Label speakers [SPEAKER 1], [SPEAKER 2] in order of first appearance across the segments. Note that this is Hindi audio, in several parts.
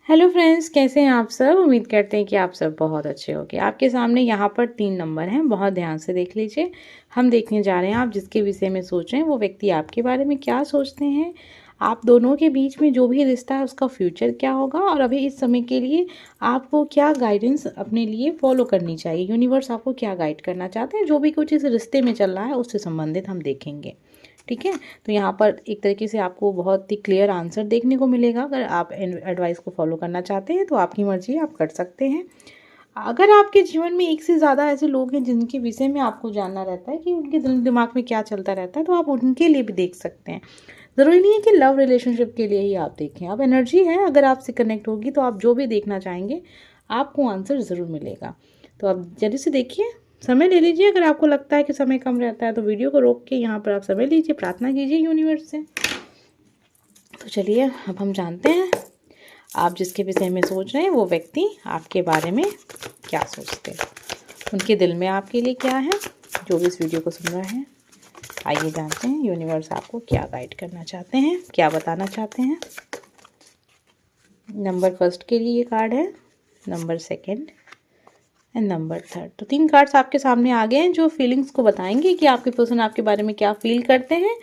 [SPEAKER 1] हेलो फ्रेंड्स, कैसे हैं आप सब। उम्मीद करते हैं कि आप सब बहुत अच्छे होंगे। आपके सामने यहाँ पर 3 नंबर हैं, बहुत ध्यान से देख लीजिए। हम देखने जा रहे हैं आप जिसके विषय में सोच रहे हैं वो व्यक्ति आपके बारे में क्या सोचते हैं, आप दोनों के बीच में जो भी रिश्ता है उसका फ्यूचर क्या होगा और अभी इस समय के लिए आपको क्या गाइडेंस अपने लिए फॉलो करनी चाहिए। यूनिवर्स आपको क्या गाइड करना चाहते हैं, जो भी कुछ इस रिश्ते में चल रहा है उससे संबंधित हम देखेंगे। ठीक है, तो यहाँ पर एक तरीके से आपको बहुत ही क्लियर आंसर देखने को मिलेगा। अगर आप एडवाइस को फॉलो करना चाहते हैं तो आपकी मर्जी, आप कर सकते हैं। अगर आपके जीवन में एक से ज़्यादा ऐसे लोग हैं जिनके विषय में आपको जानना रहता है कि उनके दिल दिमाग में क्या चलता रहता है, तो आप उनके लिए भी देख सकते हैं। ज़रूरी नहीं है कि लव रिलेशनशिप के लिए ही आप देखें। अब एनर्जी है, अगर आपसे कनेक्ट होगी तो आप जो भी देखना चाहेंगे आपको आंसर ज़रूर मिलेगा। तो आप जल्दी से देखिए, समय ले लीजिए। अगर आपको लगता है कि समय कम रहता है तो वीडियो को रोक के यहाँ पर आप समय लीजिए, प्रार्थना कीजिए यूनिवर्स से। तो चलिए अब हम जानते हैं आप जिसके विषय में सोच रहे हैं वो व्यक्ति आपके बारे में क्या सोचते हैं, उनके दिल में आपके लिए क्या है। जो भी इस वीडियो को सुन रहे हैं, आइए जानते हैं यूनिवर्स आपको क्या गाइड करना चाहते हैं, क्या बताना चाहते हैं। नंबर फर्स्ट के लिए ये कार्ड है, number second and number third. तो 3 कार्ड्स आपके सामने आ गए हैं जो फीलिंग्स को बताएंगे कि आपके पर्सन आपके बारे में क्या फील करते हैं।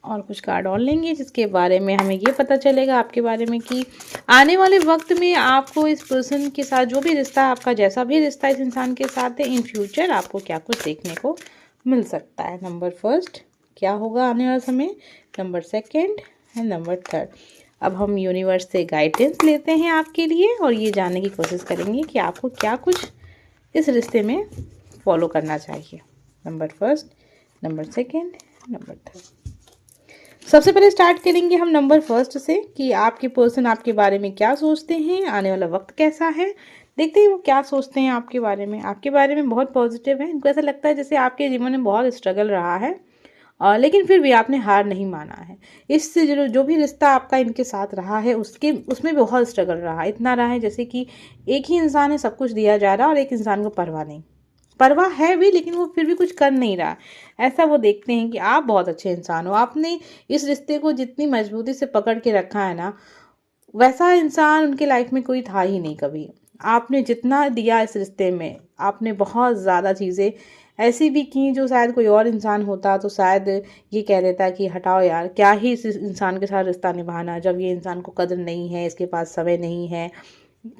[SPEAKER 1] और कुछ कार्ड और लेंगे जिसके बारे में हमें ये पता चलेगा आपके बारे में कि आने वाले वक्त में आपको इस पर्सन के साथ जो भी रिश्ता है, आपका जैसा भी रिश्ता इस इंसान के साथ है, इन फ्यूचर आपको क्या कुछ देखने को मिल सकता है। नंबर फर्स्ट क्या होगा आने वाला समय, number second and number third. अब हम यूनिवर्स से गाइडेंस लेते हैं आपके लिए और ये जानने की कोशिश करेंगे कि आपको क्या कुछ इस रिश्ते में फॉलो करना चाहिए। Number first, number second, number third. सबसे पहले स्टार्ट करेंगे हम नंबर फर्स्ट से कि आपके पर्सन आपके बारे में क्या सोचते हैं, आने वाला वक्त कैसा है। देखते हैं वो क्या सोचते हैं आपके बारे में। आपके बारे में बहुत पॉजिटिव है, इनको ऐसा लगता है जैसे आपके जीवन में बहुत स्ट्रगल रहा है लेकिन फिर भी आपने हार नहीं माना है। इससे जो भी रिश्ता आपका इनके साथ रहा है उसमें भी बहुत स्ट्रगल रहा है। इतना रहा है जैसे कि एक ही इंसान है, सब कुछ दिया जा रहा है और एक इंसान को परवाह नहीं, परवाह है भी लेकिन वो फिर भी कुछ कर नहीं रहा। ऐसा वो देखते हैं कि आप बहुत अच्छे इंसान हो, आपने इस रिश्ते को जितनी मजबूती से पकड़ के रखा है ना, वैसा इंसान उनके लाइफ में कोई था ही नहीं कभी। आपने जितना दिया इस रिश्ते में, आपने बहुत ज़्यादा चीज़ें ऐसी भी की जो शायद कोई और इंसान होता तो शायद ये कह देता कि हटाओ यार, क्या ही इस इंसान के साथ रिश्ता निभाना, जब ये इंसान को कदर नहीं है, इसके पास समय नहीं है।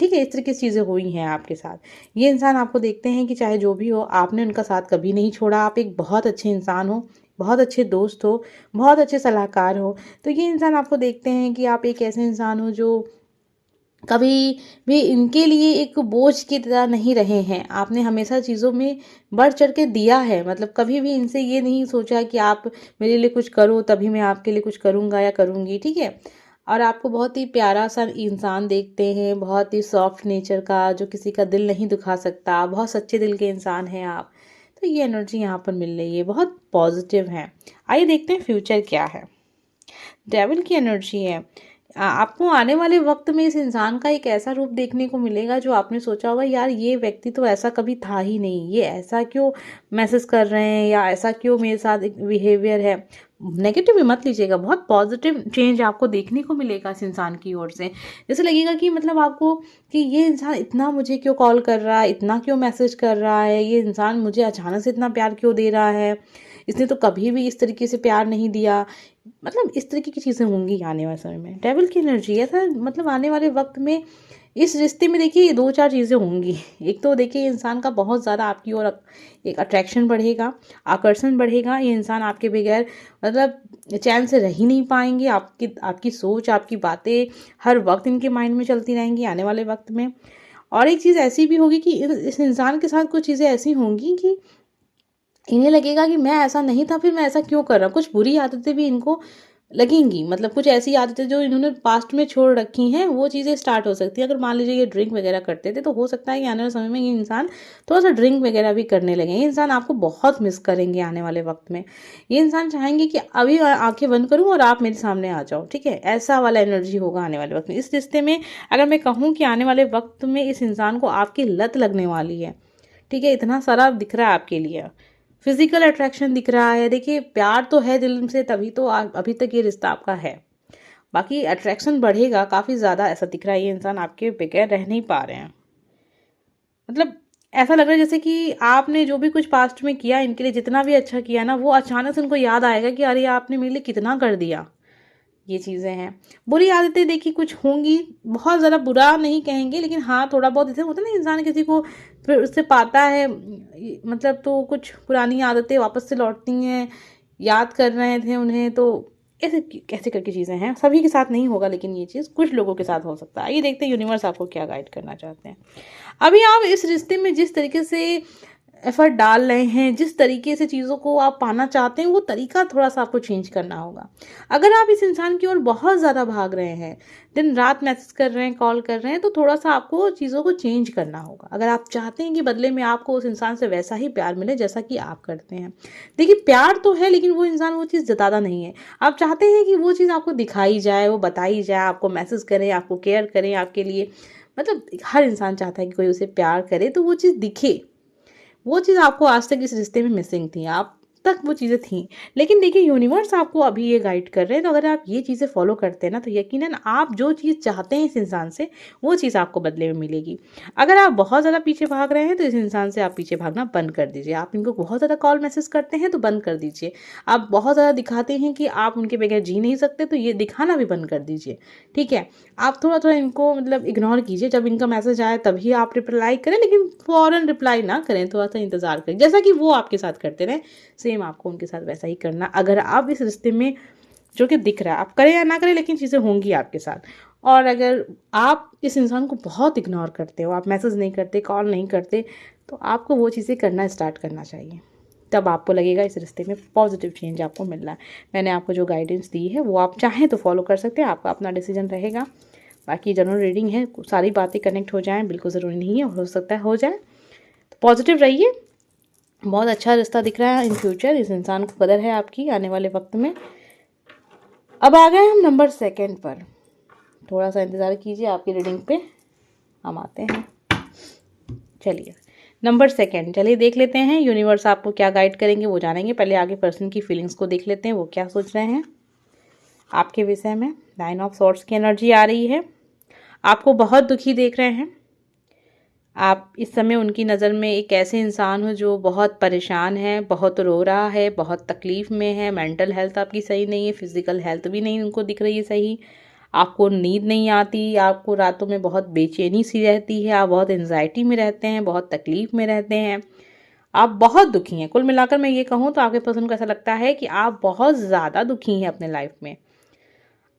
[SPEAKER 1] ठीक है, इस तरह की चीज़ें हुई हैं आपके साथ। ये इंसान आपको देखते हैं कि चाहे जो भी हो, आपने उनका साथ कभी नहीं छोड़ा। आप एक बहुत अच्छे इंसान हो, बहुत अच्छे दोस्त हो, बहुत अच्छे सलाहकार हो। तो ये इंसान आपको देखते हैं कि आप एक ऐसे इंसान हो जो कभी भी इनके लिए एक बोझ की तरह नहीं रहे हैं। आपने हमेशा चीज़ों में बढ़ चढ़ के दिया है, मतलब कभी भी इनसे ये नहीं सोचा कि आप मेरे लिए कुछ करो तभी मैं आपके लिए कुछ करूँगा या करूँगी। ठीक है, और आपको बहुत ही प्यारा सा इंसान देखते हैं, बहुत ही सॉफ्ट नेचर का, जो किसी का दिल नहीं दुखा सकता, बहुत सच्चे दिल के इंसान हैं आप। तो ये एनर्जी यहाँ पर मिल रही है, बहुत पॉजिटिव है। आइए देखते हैं फ्यूचर क्या है। डेविल की एनर्जी है। आपको आने वाले वक्त में इस इंसान का एक ऐसा रूप देखने को मिलेगा जो आपने सोचा होगा यार ये व्यक्ति तो ऐसा कभी था ही नहीं, ये ऐसा क्यों मैसेज कर रहे हैं या ऐसा क्यों मेरे साथ बिहेवियर है। नेगेटिव भी मत लीजिएगा, बहुत पॉजिटिव चेंज आपको देखने को मिलेगा इस इंसान की ओर से। जैसे लगेगा कि मतलब आपको कि ये इंसान इतना मुझे क्यों कॉल कर रहा है, इतना क्यों मैसेज कर रहा है, ये इंसान मुझे अचानक से इतना प्यार क्यों दे रहा है, इसने तो कभी भी इस तरीके से प्यार नहीं दिया। मतलब इस तरीके की चीज़ें होंगी आने वाले समय में। डेविल की एनर्जी है सर, मतलब आने वाले वक्त में इस रिश्ते में देखिए ये 2-4 चीज़ें होंगी। एक तो देखिए इंसान का बहुत ज़्यादा आपकी ओर एक अट्रैक्शन बढ़ेगा, आकर्षण बढ़ेगा। ये इंसान आपके बगैर मतलब चैन से रह ही नहीं पाएंगे। आपकी आपकी सोच, आपकी बातें हर वक्त इनके माइंड में चलती रहेंगी आने वाले वक्त में। और एक चीज़ ऐसी भी होगी कि इस इंसान के साथ कुछ चीज़ें ऐसी होंगी कि इन्हें लगेगा कि मैं ऐसा नहीं था, फिर मैं ऐसा क्यों कर रहा हूँ। कुछ बुरी आदतें भी इनको लगेंगी, मतलब कुछ ऐसी आदतें जो इन्होंने पास्ट में छोड़ रखी हैं वो चीज़ें स्टार्ट हो सकती हैं। अगर मान लीजिए ये ड्रिंक वगैरह करते थे तो हो सकता है कि आने वाले समय में ये इंसान थोड़ा सा ड्रिंक वगैरह भी करने लगे। ये इंसान आपको बहुत मिस करेंगे आने वाले वक्त में। ये इंसान चाहेंगे कि अभी आंखें बंद करूँ और आप मेरे सामने आ जाओ। ठीक है, ऐसा वाला एनर्जी होगा आने वाले वक्त में इस रिश्ते में। अगर मैं कहूँ कि आने वाले वक्त में इस इंसान को आपकी लत लगने वाली है। ठीक है, इतना सारा दिख रहा है आपके लिए, फिजिकल अट्रैक्शन दिख रहा है। देखिए प्यार तो है दिल से, तभी तो अभी तक ये रिश्ता आपका है। बाकी अट्रैक्शन बढ़ेगा काफ़ी ज़्यादा, ऐसा दिख रहा है ये इंसान आपके बगैर रह नहीं पा रहे हैं। मतलब ऐसा लग रहा है जैसे कि आपने जो भी कुछ पास्ट में किया, इनके लिए जितना भी अच्छा किया ना, वो अचानक से उनको याद आएगा कि अरे आपने मेरे लिए कितना कर दिया। ये चीज़ें हैं। बुरी आदतें देखिए कुछ होंगी, बहुत ज़्यादा बुरा नहीं कहेंगे, लेकिन हाँ थोड़ा बहुत जैसे होता है ना, इंसान किसी को फिर उससे पाता है मतलब, तो कुछ पुरानी आदतें वापस से लौटती हैं, याद कर रहे थे उन्हें, तो ऐसे कैसे करके चीज़ें हैं। सभी के साथ नहीं होगा, लेकिन ये चीज़ कुछ लोगों के साथ हो सकता है। आइए देखते हैं यूनिवर्स आपको क्या गाइड करना चाहते हैं। अभी आप इस रिश्ते में जिस तरीके से एफर्ट डाल रहे हैं, जिस तरीके से चीज़ों को आप पाना चाहते हैं, वो तरीका थोड़ा सा आपको चेंज करना होगा। अगर आप इस इंसान की ओर बहुत ज़्यादा भाग रहे हैं, दिन रात मैसेज कर रहे हैं, कॉल कर रहे हैं, तो थोड़ा सा आपको चीज़ों को चेंज करना होगा। अगर आप चाहते हैं कि बदले में आपको उस इंसान से वैसा ही प्यार मिले जैसा कि आप करते हैं। देखिए प्यार तो है, लेकिन वो इंसान वो चीज़ जताता नहीं है। आप चाहते हैं कि वो चीज़ आपको दिखाई जाए, वो बताई जाए, आपको मैसेज करें, आपको केयर करें आपके लिए। मतलब हर इंसान चाहता है कि कोई उसे प्यार करे, तो वो चीज़ दिखे। वो चीज़ आपको आज तक इस रिश्ते में मिसिंग थी, आप तक वो चीज़ें थीं। लेकिन देखिए यूनिवर्स आपको अभी ये गाइड कर रहे हैं, तो अगर आप ये चीज़ें फॉलो करते हैं ना, तो यकीनन आप जो चीज़ चाहते हैं इस इंसान से, वो चीज़ आपको बदले में मिलेगी। अगर आप बहुत ज़्यादा पीछे भाग रहे हैं, तो इस इंसान से आप पीछे भागना बंद कर दीजिए। आप इनको बहुत ज़्यादा कॉल मैसेज करते हैं, तो बंद कर दीजिए। आप बहुत ज़्यादा दिखाते हैं कि आप उनके बगैर जी नहीं सकते, तो ये दिखाना भी बंद कर दीजिए। ठीक है, आप थोड़ा थोड़ा इनको मतलब इग्नोर कीजिए। जब इनका मैसेज आए तभी आप रिप्लाई करें, लेकिन फ़ौरन रिप्लाई ना करें, थोड़ा सा इंतज़ार करें। जैसा कि वो आपके साथ करते रहे, सेम आपको उनके साथ वैसा ही करना। अगर आप इस रिश्ते में, जो कि दिख रहा है, आप करें या ना करें, लेकिन चीज़ें होंगी आपके साथ। और अगर आप इस इंसान को बहुत इग्नोर करते हो, आप मैसेज नहीं करते, कॉल नहीं करते, तो आपको वो चीज़ें करना स्टार्ट करना चाहिए। तब आपको लगेगा इस रिश्ते में पॉजिटिव चेंज आपको मिल रहा है। मैंने आपको जो गाइडेंस दी है वो आप चाहें तो फॉलो कर सकते हैं, आपका अपना डिसीजन रहेगा। बाकी जनरल रीडिंग है, सारी बातें कनेक्ट हो जाएं बिल्कुल ज़रूरी नहीं है, हो सकता है हो जाए। तो पॉजिटिव रहिए, बहुत अच्छा रिश्ता दिख रहा है इन फ्यूचर। इस इंसान को कदर है आपकी आने वाले वक्त में। अब आ गए हम नंबर 2 पर। थोड़ा सा इंतज़ार कीजिए, आपकी रीडिंग पे हम आते हैं। चलिए नंबर 2, चलिए देख लेते हैं यूनिवर्स आपको क्या गाइड करेंगे, वो जानेंगे। पहले आगे पर्सन की फीलिंग्स को देख लेते हैं, वो क्या सोच रहे हैं आपके विषय में। 9 ऑफ सॉर्ड्स की एनर्जी आ रही है। आपको बहुत दुखी देख रहे हैं। आप इस समय उनकी नज़र में एक ऐसे इंसान हो जो बहुत परेशान है, बहुत रो रहा है, बहुत तकलीफ़ में है। मेंटल हेल्थ आपकी सही नहीं है, फिज़िकल हेल्थ भी नहीं उनको दिख रही है सही। आपको नींद नहीं आती, आपको रातों में बहुत बेचैनी सी रहती है, आप बहुत एंजाइटी में रहते हैं, बहुत तकलीफ़ में रहते हैं, आप बहुत दुखी हैं। कुल मिलाकर मैं ये कहूँ तो आपके पर्सन को ऐसा लगता है कि आप बहुत ज़्यादा दुखी हैं अपने लाइफ में।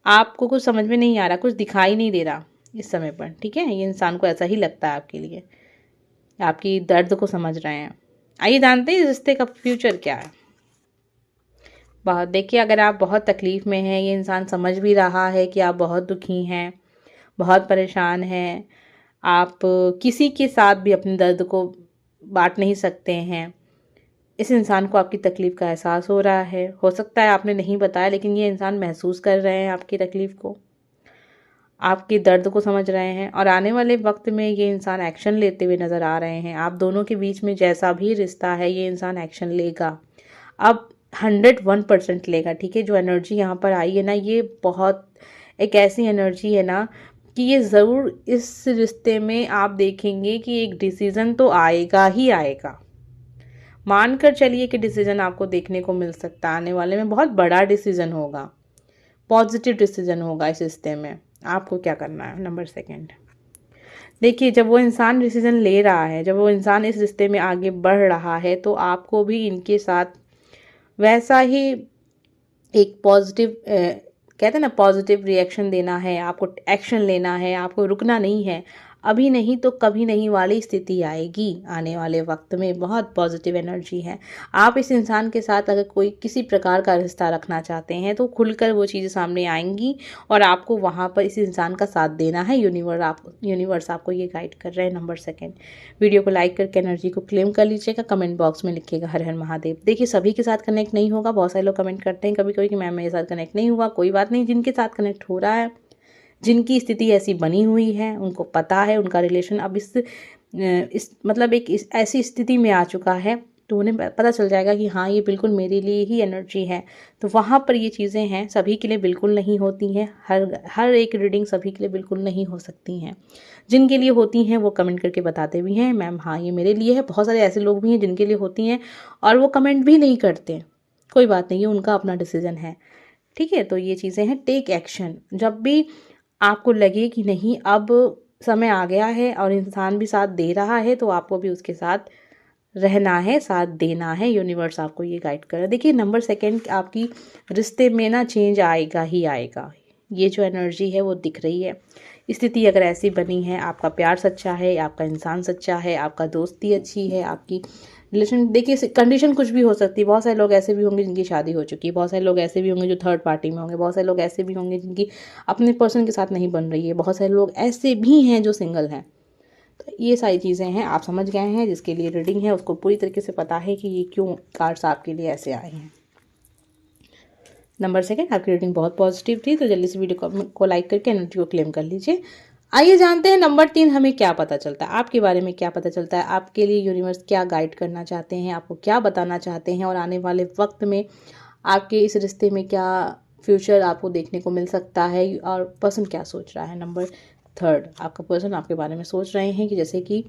[SPEAKER 1] आपको कुछ समझ में नहीं आ रहा, कुछ दिखाई नहीं दे रहा इस समय पर। ठीक है, ये इंसान को ऐसा ही लगता है आपके लिए, आपकी दर्द को समझ रहे हैं। आइए जानते हैं इस रिश्ते का फ्यूचर क्या है। बहुत देखिए, अगर आप बहुत तकलीफ़ में हैं, ये इंसान समझ भी रहा है कि आप बहुत दुखी हैं, बहुत परेशान हैं। आप किसी के साथ भी अपने दर्द को बांट नहीं सकते हैं। इस इंसान को आपकी तकलीफ़ का एहसास हो रहा है। हो सकता है आपने नहीं बताया, लेकिन ये इंसान महसूस कर रहे हैं आपकी तकलीफ़ को, आपके दर्द को समझ रहे हैं, और आने वाले वक्त में ये इंसान एक्शन लेते हुए नज़र आ रहे हैं। आप दोनों के बीच में जैसा भी रिश्ता है, ये इंसान एक्शन लेगा। अब 101% लेगा। ठीक है, जो एनर्जी यहाँ पर आई है ना, ये बहुत एक ऐसी एनर्जी है ना कि ये ज़रूर इस रिश्ते में आप देखेंगे कि एक डिसीज़न तो आएगा ही आएगा। मानकर चलिए कि डिसीज़न आपको देखने को मिल सकता है आने वाले में, बहुत बड़ा डिसीज़न होगा, पॉजिटिव डिसीज़न होगा इस रिश्ते में। आपको क्या करना है नंबर 2। देखिए, जब वो इंसान डिसीज़न ले रहा है, जब वो इंसान इस रिश्ते में आगे बढ़ रहा है, तो आपको भी इनके साथ वैसा ही एक पॉजिटिव कहते हैं ना, पॉजिटिव रिएक्शन देना है, आपको एक्शन लेना है, आपको रुकना नहीं है। अभी नहीं तो कभी नहीं वाली स्थिति आएगी आने वाले वक्त में। बहुत पॉजिटिव एनर्जी है। आप इस इंसान के साथ अगर कोई किसी प्रकार का रिश्ता रखना चाहते हैं, तो खुलकर वो चीज़ें सामने आएंगी, और आपको वहाँ पर इस इंसान का साथ देना है। यूनिवर्स आपको ये गाइड कर रहे हैं। नंबर 2, वीडियो को लाइक करके एनर्जी को क्लेम कर लीजिएगा। कमेंट बॉक्स में लिखिएगा हर हर महादेव। देखिए, सभी के साथ कनेक्ट नहीं होगा। बहुत सारे लोग कमेंट करते हैं कभी कभी कि मैम मेरे साथ कनेक्ट नहीं हुआ। कोई बात नहीं, जिनके साथ कनेक्ट हो रहा है, जिनकी स्थिति ऐसी बनी हुई है, उनको पता है उनका रिलेशन अब इस मतलब एक ऐसी स्थिति में आ चुका है, तो उन्हें पता चल जाएगा कि हाँ ये बिल्कुल मेरे लिए ही एनर्जी है। तो वहाँ पर ये चीज़ें हैं, सभी के लिए बिल्कुल नहीं होती हैं, हर एक रीडिंग सभी के लिए बिल्कुल नहीं हो सकती हैं। जिनके लिए होती हैं वो कमेंट करके बताते भी हैं मैम हाँ ये मेरे लिए है। बहुत सारे ऐसे लोग भी हैं जिनके लिए होती हैं और वो कमेंट भी नहीं करते, कोई बात नहीं, ये उनका अपना डिसीजन है, ठीक है। तो ये चीज़ें हैं, टेक एक्शन। जब भी आपको लगे कि नहीं अब समय आ गया है और इंसान भी साथ दे रहा है, तो आपको भी उसके साथ रहना है, साथ देना है। यूनिवर्स आपको ये गाइड कर रहा है। देखिए नंबर सेकंड, आपकी रिश्ते में ना चेंज आएगा ही आएगा, ये जो एनर्जी है वो दिख रही है। स्थिति अगर ऐसी बनी है, आपका प्यार सच्चा है, आपका इंसान सच्चा है, आपका दोस्ती अच्छी है, आपकी रिलेशन, देखिए कंडीशन कुछ भी हो सकती है। बहुत सारे लोग ऐसे भी होंगे जिनकी शादी हो चुकी है, बहुत सारे लोग ऐसे भी होंगे जो थर्ड पार्टी में होंगे, बहुत सारे लोग ऐसे भी होंगे जिनकी अपने पर्सन के साथ नहीं बन रही है, बहुत सारे लोग ऐसे भी हैं जो सिंगल हैं। तो ये सारी चीज़ें हैं, आप समझ गए हैं। जिसके लिए रीडिंग है उसको पूरी तरीके से पता है कि ये क्यों कार्ड्स आपके लिए ऐसे आए हैं। नंबर सेकंड, आपकी रीडिंग बहुत पॉजिटिव थी, तो जल्दी से वीडियो को लाइक करके एनर्जी को क्लेम कर लीजिए। आइए जानते हैं नंबर 3 हमें क्या पता चलता है, आपके बारे में क्या पता चलता है, आपके लिए यूनिवर्स क्या गाइड करना चाहते हैं, आपको क्या बताना चाहते हैं और आने वाले वक्त में आपके इस रिश्ते में क्या फ्यूचर आपको देखने को मिल सकता है और पर्सन क्या सोच रहा है। नंबर थर्ड, आपका पर्सन आपके बारे में सोच रहे हैं कि जैसे कि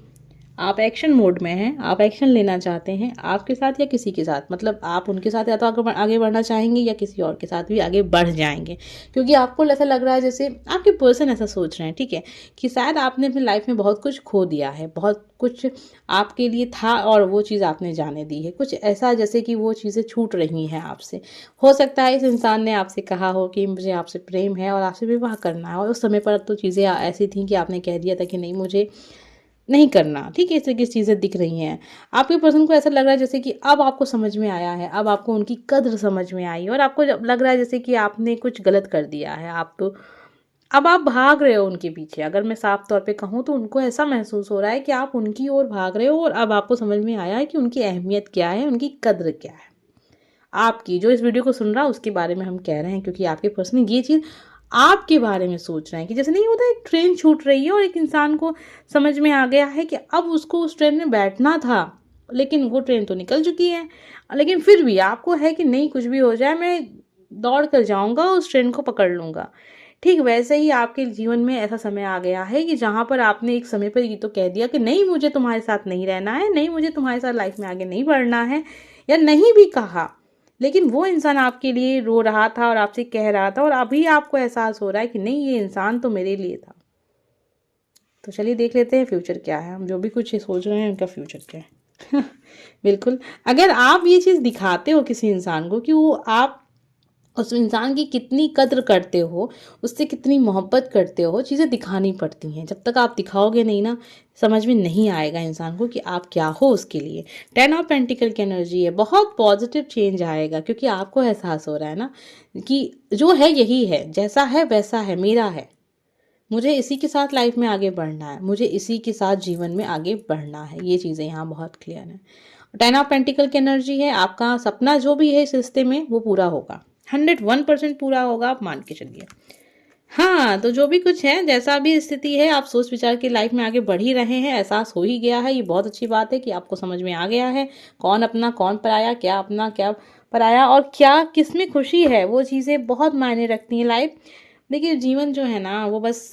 [SPEAKER 1] आप एक्शन मोड में हैं, आप एक्शन लेना चाहते हैं, आपके साथ या किसी के साथ, मतलब आप उनके साथ या तो आगे बढ़ना चाहेंगे या किसी और के साथ भी आगे बढ़ जाएंगे, क्योंकि आपको ऐसा लग रहा है जैसे आपके पर्सन ऐसा सोच रहे हैं, ठीक है, कि शायद आपने अपनी लाइफ में बहुत कुछ खो दिया है, बहुत कुछ आपके लिए था और वो चीज़ आपने जाने दी है, कुछ ऐसा जैसे कि वो चीज़ें छूट रही हैं आपसे। हो सकता है इस इंसान ने आपसे कहा हो कि मुझे आपसे प्रेम है और आपसे विवाह करना है, और उस समय पर तो चीज़ें ऐसी थी कि आपने कह दिया था कि नहीं मुझे नहीं करना, ठीक है। इस तरीके की चीज़ें दिख रही हैं। आपके पर्सन को ऐसा लग रहा है जैसे कि अब आपको समझ में आया है, अब आपको उनकी कद्र समझ में आई और आपको जब लग रहा है जैसे कि आपने कुछ गलत कर दिया है, आप तो अब आप भाग रहे हो उनके पीछे। अगर मैं साफ तौर पे कहूँ तो उनको ऐसा महसूस हो रहा है कि आप उनकी ओर भाग रहे हो और अब आपको समझ में आया है कि उनकी अहमियत क्या है, उनकी कद्र क्या है। आपकी जो इस वीडियो को सुन रहा है उसके बारे में हम कह रहे हैं, क्योंकि आपके पर्सन ये चीज़ आपके बारे में सोच रहे हैं कि जैसे नहीं होता एक ट्रेन छूट रही है और एक इंसान को समझ में आ गया है कि अब उसको उस ट्रेन में बैठना था, लेकिन वो ट्रेन तो निकल चुकी है, लेकिन फिर भी आपको है कि नहीं कुछ भी हो जाए मैं दौड़ कर जाऊंगा, उस ट्रेन को पकड़ लूंगा। ठीक वैसे ही आपके जीवन में ऐसा समय आ गया है कि जहाँ पर आपने एक समय पर ये तो कह दिया कि नहीं मुझे तुम्हारे साथ नहीं रहना है, नहीं मुझे तुम्हारे साथ लाइफ में आगे नहीं बढ़ना है, या नहीं भी कहा, लेकिन वो इंसान आपके लिए रो रहा था और आपसे कह रहा था और अभी आपको एहसास हो रहा है कि नहीं ये इंसान तो मेरे लिए था। तो चलिए देख लेते हैं फ्यूचर क्या है, हम जो भी कुछ सोच रहे हैं उनका फ्यूचर क्या है। बिल्कुल, अगर आप ये चीज़ दिखाते हो किसी इंसान को कि वो आप उस इंसान की कितनी कद्र करते हो, उससे कितनी मोहब्बत करते हो, चीज़ें दिखानी पड़ती हैं। जब तक आप दिखाओगे नहीं ना, समझ में नहीं आएगा इंसान को कि आप क्या हो उसके लिए। 10 ऑफ पेंटिकल की एनर्जी है, बहुत पॉजिटिव चेंज आएगा, क्योंकि आपको एहसास हो रहा है ना कि जो है यही है, जैसा है वैसा है, मेरा है, मुझे इसी के साथ लाइफ में आगे बढ़ना है, मुझे इसी के साथ जीवन में आगे बढ़ना है। ये चीज़ें यहाँ बहुत क्लियर हैं। 10 ऑफ पेंटिकल की एनर्जी है, आपका सपना जो भी है इस रिश्ते में वो पूरा होगा, 101% पूरा होगा, आप मान के चलिए। हाँ, तो जो भी कुछ है, जैसा भी स्थिति है, आप सोच विचार के लाइफ में आगे बढ़ ही रहे हैं, एहसास हो ही गया है। ये बहुत अच्छी बात है कि आपको समझ में आ गया है कौन अपना कौन पराया, क्या अपना क्या पराया और क्या किस में खुशी है। वो चीज़ें बहुत मायने रखती हैं लाइफ। देखिए जीवन जो है ना वो बस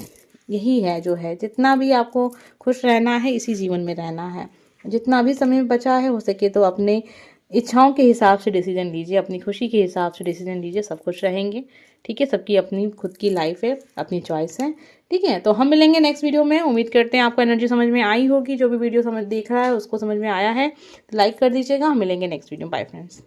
[SPEAKER 1] यही है जो है, जितना भी आपको खुश रहना है इसी जीवन में रहना है। जितना भी समय बचा है हो सके तो अपने इच्छाओं के हिसाब से डिसीजन लीजिए, अपनी खुशी के हिसाब से डिसीजन लीजिए, सब खुश रहेंगे, ठीक है। सबकी अपनी खुद की लाइफ है, अपनी चॉइस है, ठीक है। तो हम मिलेंगे नेक्स्ट वीडियो में। उम्मीद करते हैं आपको एनर्जी समझ में आई होगी, जो भी वीडियो देख रहा है उसको समझ में आया है तो लाइक कर दीजिएगा। हम मिलेंगे नेक्स्ट वीडियो, बाय फ्रेंड्स।